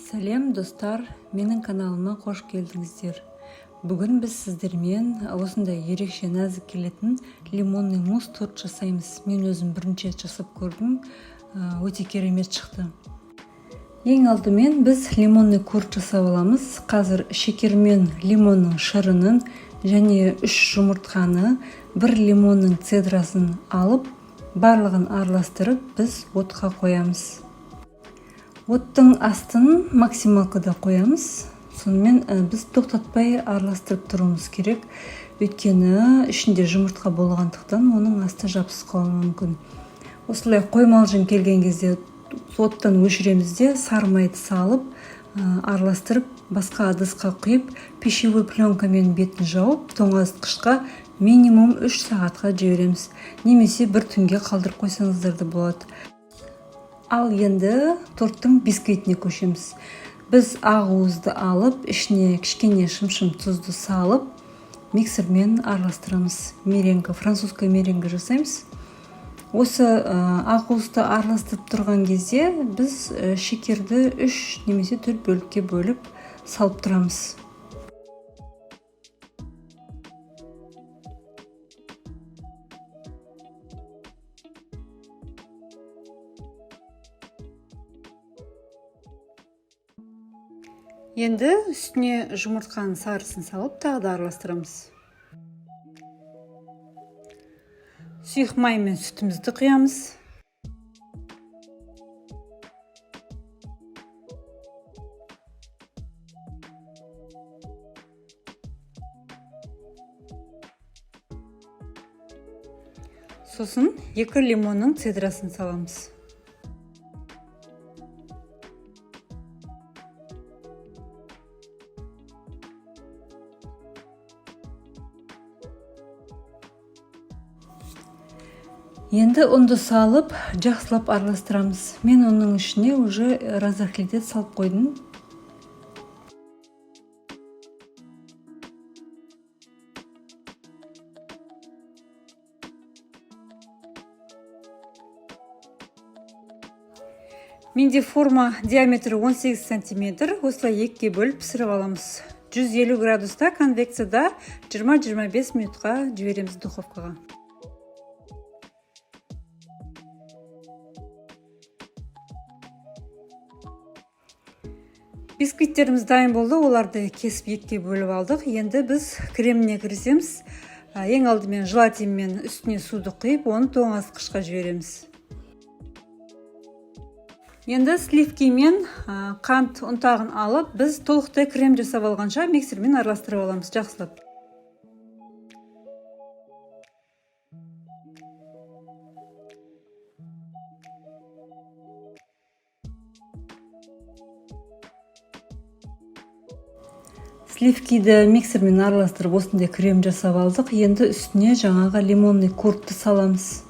Сәлем достар, менің каналыма қош келдіңіздер. Бүгін біз сіздермен осындай ерекше нәзік келетін лимонный мусс торт жасаймыз. Мен өзім бірінші рет жасап көрдім, өте керемет шықты. Ең алдымен біз лимонный торт жасап аламыз. Қазір шекер мен лимонның шырынын және 3 жұмыртқаны, 1 лимонның цедрасын алып, барлығын араластырып біз отқа қоямыз. Оттың астын максималкада қоямыз. Сонымен біз тоқтатпай араластырып тұруымыз керек. Өйткені ішінде жұмыртқа болғандықтан оның асты жабысып қалуы мүмкін. Осылай қоймалжың келген кезде оттан өшіреміз де сары майды салып, араластырып, басқа ыдысқа құйып, пищевой пленкамен бетін жауып, тоңазытқышқа минимум 3 сағатқа жібереміз. Немесе бір түнге қалдырып қойсаңыздар да болады. Ал енді торттың бисквитіне көшеміз. Біз ақуызды алып, ішіне кішкене шым-шым тұзды салып, миксермен араластырамыз. Меренга, французская меренга жасаймыз. Осы ақуызды араластырып тұрған кезде біз шекерді 3 немесе 4 бөлікке бөліп салып тұрамыз. Енді үстіне жұмыртқаның сарысын салып, тағы да араластырамыз. Сұйық май мен сүтімізді құямыз. Сосын 2 лимонның цедрасын саламыз. Енді ұнды салып, жақсылап араластырамыз. Мен оның ішіне уже разрыхлитель салып қойдым. Менде форма диаметрі 18 см, осылай екіге бөліп пісіріп аламыз. 150 градуста конвекцияда 20-25 минутқа жібереміз духовкаға. Бисквиттеріміз дайын болды, оларды кесіп екіге бөліп алдық. Енді біз креміне кірісеміз. Ең алдымен желатинмен үстіне суды құйып, оны тоңазытқышқа жібереміз. Енді сливки мен қант ұнтағын алып, біз толықтай крем жасап алғанша миксермен араластырып аламыз, жақсылап. Сливкиді миксермен араластырып, осындай крем жасап алдық. Енді үстіне жаңағы лимонный тортты саламыз.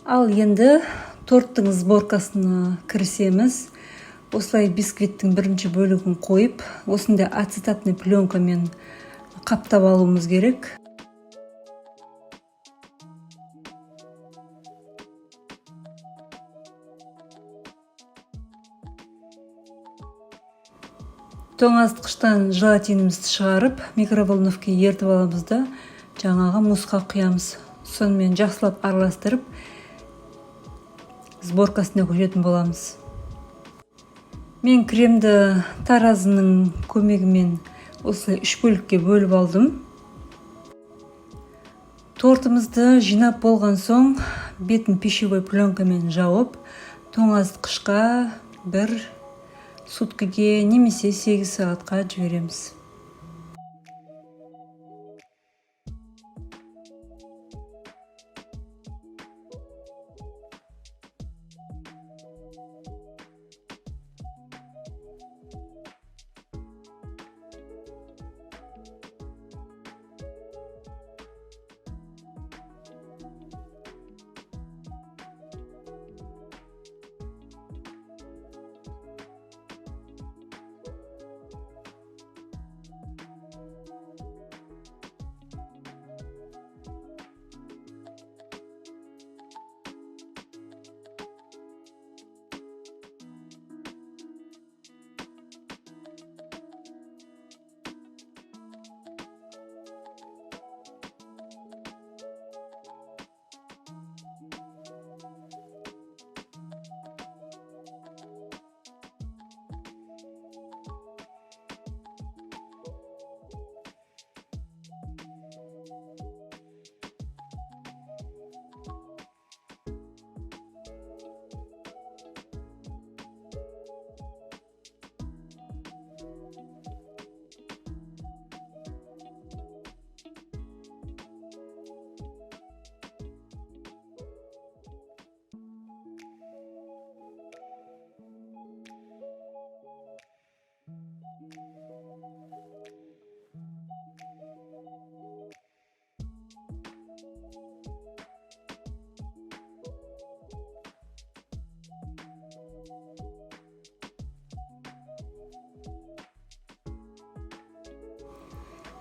Ал енді торттың сборкасына кірісеміз. Осылай бисквиттің бірінші бөлігін қойып, осындай ацетатный пленкамен қаптап алуымыз керек. Тоңазытқыштан желатинімізді шығарып, микроволновкаға ертіп аламыз да, жаңағы муссқа құямыз. Сонымен жақсылап араластырып, сборкасына көшетін боламыз. Мен кремді таразының көмегімен осылай 3 бөлікке бөліп алдым. Тортымызды жинап болған соң, бетін пищевой пленкамен жауып, тоңазытқышқа 1 суткіге немесе 8 сағатқа жібереміз.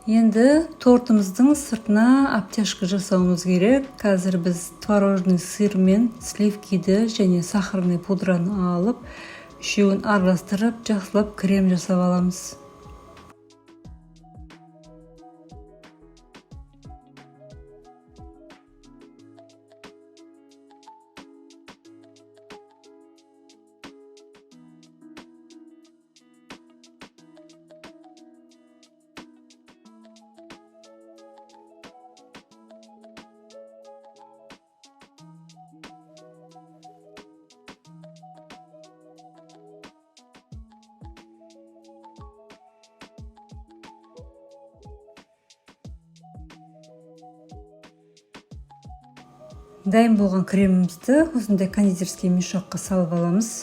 Енді тортымыздың сыртына обтяжка жасауымыз керек. Қазір біз творожный сыр мен сливкиді және сахарный пудраны алып, үшеуін араластырып, жақсылап крем жасап аламыз. Дайын болған кремімізді осындай кондитерский мешокқа салып аламыз.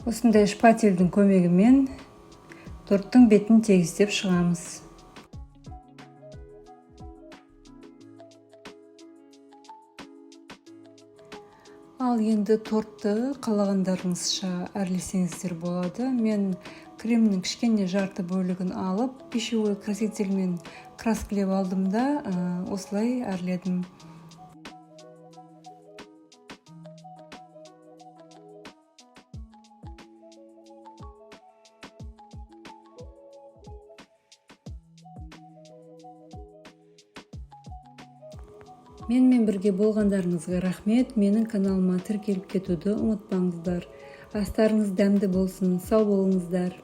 Осындай шпательдің көмегімен торттың бетін тегістеп шығамыз. Ал енді тортты қалағандарыңызша әрлесеңіздер болады. Мен кремнің кішкене жарты бөлігін алып, пищевой красительмен краскілеп алдым да, осылай әрледім. Менімен бірге болғандарыңызға рахмет. Менің каналыма тіркеліп кетуді ұмытпаңыздар. Астарыңыз дәмді болсын, сау болыңыздар.